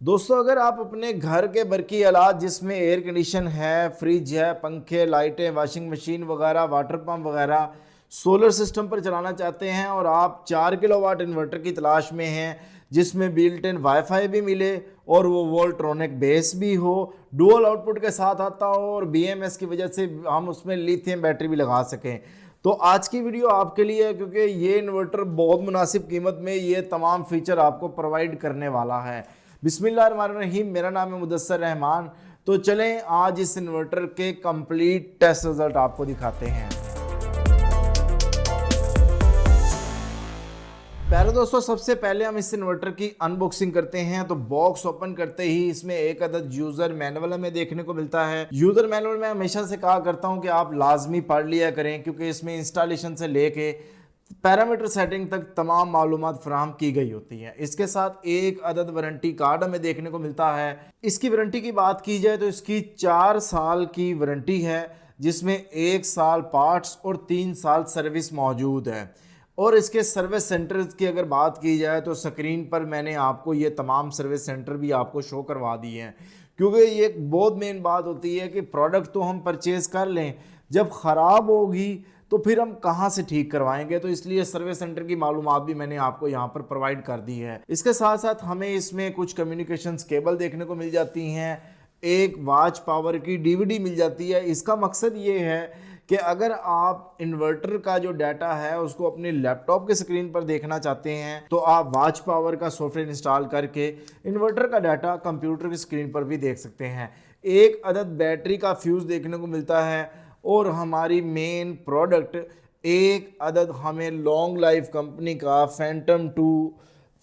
दोस्तों, अगर आप अपने घर के बरकी आलात जिसमें एयर कंडीशन है, फ्रिज है, पंखे, लाइटें, वॉशिंग मशीन वगैरह, वाटर पंप वगैरह सोलर सिस्टम पर चलाना चाहते हैं और आप 4 किलोवाट इन्वर्टर की तलाश में हैं जिसमें बिल्ट इन वाईफाई भी मिले और वो वोल्ट्रॉनिक बेस भी हो, डुअल आउटपुट के साथ आता हो और बीएमएस की वजह से हम उसमें लिथियम बैटरी भी लगा सकें, तो आज की वीडियो आपके लिए है क्योंकि ये इन्वर्टर बहुत मुनासिब कीमत में ये तमाम फीचर आपको प्रोवाइड करने वाला है। बिस्मिल्लाहिर्रहमानिर्रहीम, मेरा नाम है मुदस्सर रहमान। तो चलें आज इस इन्वर्टर के कंप्लीट टेस्ट रिजल्ट आपको दिखाते हैं। प्यारे दोस्तों, सबसे पहले हम इस इन्वर्टर की अनबॉक्सिंग करते हैं। तो बॉक्स ओपन करते ही इसमें एक अदद यूजर मैनुअल हमें देखने को मिलता है। यूजर मैनुअल में हमेशा से कहा करता हूं कि आप लाजमी पढ़ लिया करें क्योंकि इसमें इंस्टॉलेशन से लेके पैरामीटर सेटिंग तक तमाम मालूमात फराहम की गई होती है। इसके साथ एक अदद वारंटी कार्ड हमें देखने को मिलता है। इसकी वारंटी की बात की जाए तो इसकी 4 साल की वारंटी है जिसमें 1 साल पार्ट्स और 3 साल सर्विस मौजूद है। और इसके सर्विस सेंटर्स की अगर बात की जाए तो स्क्रीन पर मैंने आपको ये तमाम सर्विस सेंटर भी आपको शो करवा दिए हैं, क्योंकि ये एक बहुत मेन बात होती है कि प्रोडक्ट तो हम परचेज़ कर लें, जब ख़राब होगी तो फिर हम कहाँ से ठीक करवाएंगे। तो इसलिए सर्विस सेंटर की मालूमात भी मैंने आपको यहाँ पर प्रोवाइड कर दी है। इसके साथ साथ हमें इसमें कुछ कम्युनिकेशंस केबल देखने को मिल जाती हैं, एक वॉच पावर की डीवीडी मिल जाती है। इसका मकसद ये है कि अगर आप इन्वर्टर का जो डाटा है उसको अपने लैपटॉप के स्क्रीन पर देखना चाहते हैं तो आप वॉच पावर का सॉफ्टवेयर इंस्टॉल करके इन्वर्टर का डाटा कंप्यूटर की स्क्रीन पर भी देख सकते हैं। एक अदद बैटरी का फ्यूज़ देखने को मिलता है और हमारी मेन प्रोडक्ट एक अदद हमें लॉन्ग लाइफ कंपनी का फैंटम 2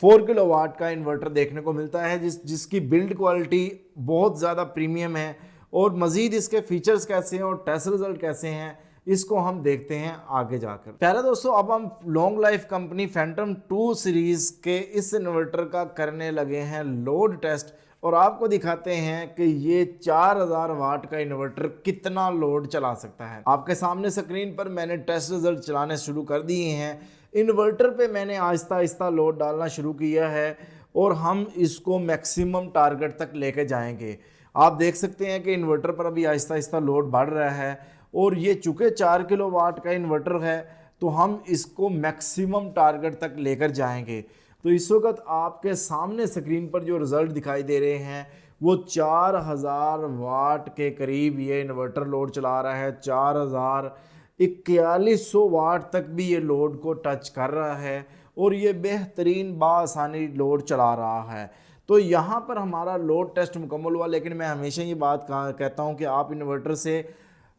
4 किलोवाट का इन्वर्टर देखने को मिलता है जिसकी बिल्ड क्वालिटी बहुत ज़्यादा प्रीमियम है। और मज़ीद इसके फीचर्स कैसे हैं और टेस्ट रिजल्ट कैसे हैं इसको हम देखते हैं आगे जाकर। प्यारे दोस्तों, अब हम long life company Phantom 2 series के इस इन्वर्टर का करने लगे हैं लोड टेस्ट और आपको दिखाते हैं कि ये 4000 वाट का इन्वर्टर कितना लोड चला सकता है। आपके सामने स्क्रीन पर मैंने टेस्ट रिजल्ट चलाने शुरू कर दिए हैं। इन्वर्टर पे मैंने आहिस्ता आहिस्ता लोड डालना शुरू किया है और हम इसको मैक्सिमम टारगेट तक लेके जाएंगे। आप देख सकते हैं कि इन्वर्टर पर अभी आहिस्ता आहिस्ता लोड बढ़ रहा है और ये चूँकि 4 किलोवाट का इन्वर्टर है तो हम इसको मैक्सिमम टारगेट तक लेकर जाएंगे। तो इस वक्त आपके सामने स्क्रीन पर जो रिज़ल्ट दिखाई दे रहे हैं वो 4000 वाट के करीब ये इन्वर्टर लोड चला रहा है। 4100 वाट तक भी ये लोड को टच कर रहा है और ये बेहतरीन बासानी लोड चला रहा है। तो यहाँ पर हमारा लोड टेस्ट मुकम्मल हुआ, लेकिन मैं हमेशा ये बात कहता हूँ कि आप इन्वर्टर से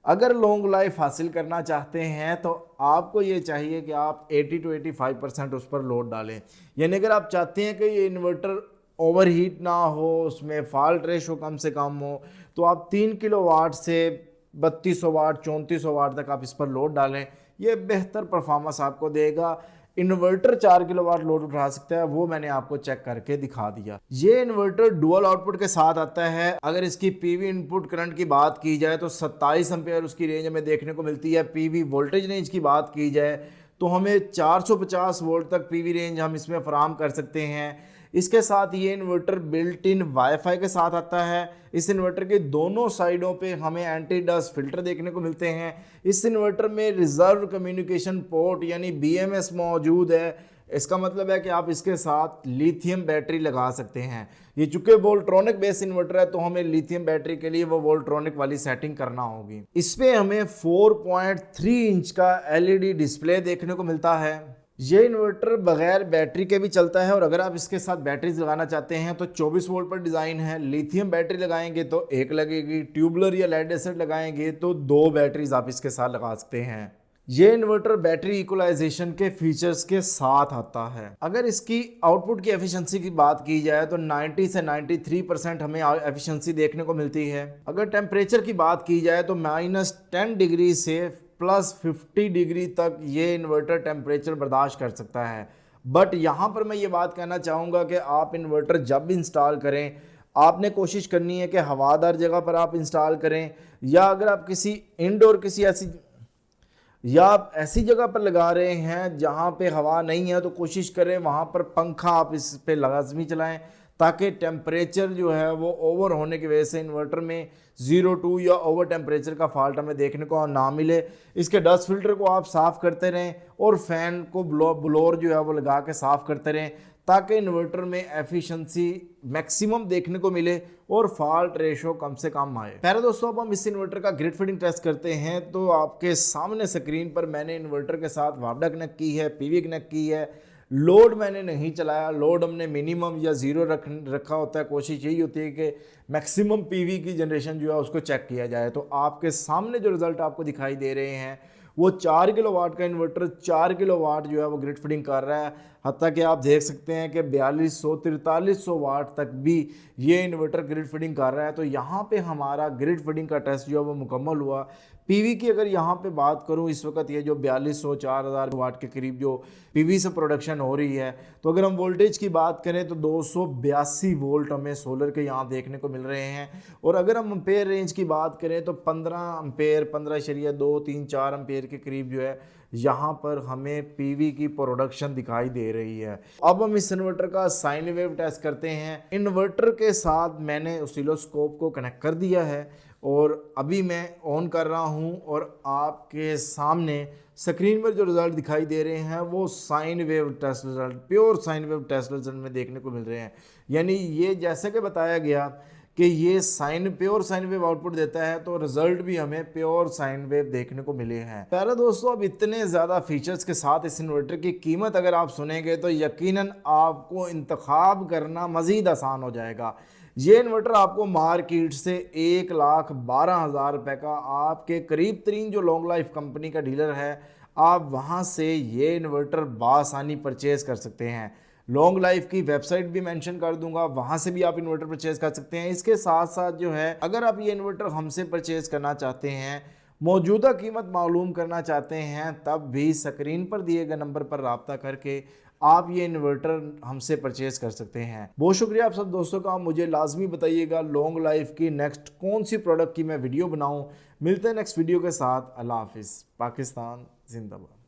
अगर लॉन्ग लाइफ हासिल करना चाहते हैं तो आपको ये चाहिए कि आप 80 to 85% उस पर लोड डालें। यानी अगर आप चाहते हैं कि ये इन्वर्टर ओवरहीट ना हो, उसमें फॉल्ट रेशो कम से कम हो, तो आप 3 किलोवाट से 3200 वाट 3400 वाट तक आप इस पर लोड डालें। ये बेहतर परफॉर्मेंस आपको देगा। इन्वर्टर 4 किलोवाट लोड उठा सकता है, वो मैंने आपको चेक करके दिखा दिया। ये इन्वर्टर डुअल आउटपुट के साथ आता है। अगर इसकी पीवी इनपुट करंट की बात की जाए तो 27 एम्पेयर उसकी रेंज हमें देखने को मिलती है। पीवी वोल्टेज रेंज की बात की जाए तो हमें 450 वोल्ट तक पीवी रेंज हम इसमें फराहम कर सकते हैं। इसके साथ ये इन्वर्टर बिल्ट इन वाईफाई के साथ आता है। इस इन्वर्टर के दोनों साइडों पे हमें एंटी डस्ट फिल्टर देखने को मिलते हैं। इस इन्वर्टर में रिजर्व कम्युनिकेशन पोर्ट यानी बीएमएस मौजूद है। इसका मतलब है कि आप इसके साथ लिथियम बैटरी लगा सकते हैं। ये चूंकि वोल्ट्रॉनिक बेस इन्वर्टर है तो हमें लिथियम बैटरी के लिए वो वोल्ट्रॉनिक वाली सेटिंग करना होगी। इसमें हमें 4.3 इंच का एलईडी डिस्प्ले देखने को मिलता है। ये इन्वर्टर बगैर बैटरी के भी चलता है और अगर आप इसके साथ बैटरीज लगाना चाहते हैं तो 24 वोल्ट पर डिज़ाइन है। लिथियम बैटरी लगाएंगे तो एक लगेगी, ट्यूबलर या लेड एसिड लगाएंगे तो 2 बैटरीज आप इसके साथ लगा सकते हैं। ये इन्वर्टर बैटरी इक्वलाइजेशन के फीचर्स के साथ आता है। अगर इसकी आउटपुट की एफिशिएंसी की बात की जाए तो 90 से 93% हमें एफिशिएंसी देखने को मिलती है। अगर टेम्परेचर की बात की जाए तो -10 डिग्री से +50 डिग्री तक ये इन्वर्टर टेम्परेचर बर्दाश्त कर सकता है। बट यहाँ पर मैं ये बात कहना चाहूँगा कि आप इन्वर्टर जब भी इंस्टॉल करें आपने कोशिश करनी है कि हवादार जगह पर आप इंस्टॉल करें, या अगर आप किसी इंडोर किसी ऐसी जगह पर लगा रहे हैं जहाँ पे हवा नहीं है तो कोशिश करें वहाँ पर पंखा आप इस पे लाजमी चलाएं ताकि टेम्परेचर जो है वो ओवर होने की वजह से इन्वर्टर में 0-2 या ओवर टेम्परेचर का फॉल्ट हमें देखने को ना मिले। इसके डस्ट फिल्टर को आप साफ़ करते रहें और फैन को ब्लोअर जो है वो लगा के साफ़ करते रहें ताकि इन्वर्टर में एफिशिएंसी मैक्सिमम देखने को मिले और फॉल्ट रेशो कम से कम आए। पहले दोस्तों अब हम इस इन्वर्टर का ग्रिड फीडिंग टेस्ट करते हैं। तो आपके सामने स्क्रीन पर मैंने इन्वर्टर के साथ वापडा कनेक्ट की है, पीवी कनेक्ट की है। लोड मैंने नहीं चलाया, लोड हमने मिनिमम या ज़ीरो रखा होता है। कोशिश यही होती है कि मैक्सिमम पीवी की जनरेशन जो है उसको चेक किया जाए। तो आपके सामने जो रिज़ल्ट आपको दिखाई दे रहे हैं वो 4 किलोवाट का इन्वर्टर 4 किलोवाट जो है वो ग्रिड फीडिंग कर रहा है। हत्ता कि आप देख सकते हैं कि 4200-4300 वाट तक भी ये इन्वर्टर ग्रिड फीडिंग कर रहा है। तो यहाँ पे हमारा ग्रिड फीडिंग का टेस्ट जो है वो मुकम्मल हुआ। पीवी की अगर यहाँ पे बात करूँ, इस वक्त ये जो 4200-4000 वाट के करीब जो पीवी से प्रोडक्शन हो रही है, तो अगर हम वोल्टेज की बात करें तो 282 वोल्ट हमें सोलर के यहाँ देखने को मिल रहे हैं। और अगर हम एम्पेयर रेंज की बात करें तो 15 एम्पेयर 15.234 एम्पेयर के करीब जो है यहाँ पर हमें पीवी की प्रोडक्शन दिखाई दे रही है। अब हम इस इन्वर्टर का साइन वेव टेस्ट करते हैं। इन्वर्टर के साथ मैंने ऑसिलोस्कोप को कनेक्ट कर दिया है और अभी मैं ऑन कर रहा हूँ और आपके सामने स्क्रीन पर जो रिज़ल्ट दिखाई दे रहे हैं वो sine wave test result, pure sine wave test result में देखने को मिल रहे हैं। यानी ये जैसे कि बताया गया कि ये प्योर साइन वेव आउटपुट देता है, तो रिजल्ट भी हमें प्योर साइन वेव देखने को मिले हैं। प्यारे दोस्तों, अब इतने ज़्यादा फीचर्स के साथ इस इन्वर्टर की कीमत अगर आप सुनेंगे तो यकीनन आपको इंतखाब करना मज़ीद आसान हो जाएगा। ये इन्वर्टर आपको मार्केट से 1,12,000 रुपये का, आपके करीब तरीन जो लॉन्ग लाइफ कंपनी का डीलर है आप वहाँ से ये इन्वर्टर बासानी परचेज़ कर सकते हैं। लॉन्ग लाइफ की वेबसाइट भी मेंशन कर दूंगा, वहाँ से भी आप इन्वर्टर परचेज़ कर सकते हैं। इसके साथ साथ जो है अगर आप ये इन्वर्टर हमसे परचेज़ करना चाहते हैं, मौजूदा कीमत मालूम करना चाहते हैं, तब भी स्क्रीन पर दिए गए नंबर पर रब्ता करके आप ये इन्वर्टर हमसे परचेज़ कर सकते हैं। बहुत शुक्रिया आप सब दोस्तों का। मुझे लाजमी बताइएगा लॉन्ग लाइफ की नेक्स्ट कौन सी प्रोडक्ट की मैं वीडियो बनाऊँ। मिलते हैं नेक्स्ट वीडियो के साथ। अल्लाह हाफिज़। पाकिस्तान जिंदाबाद।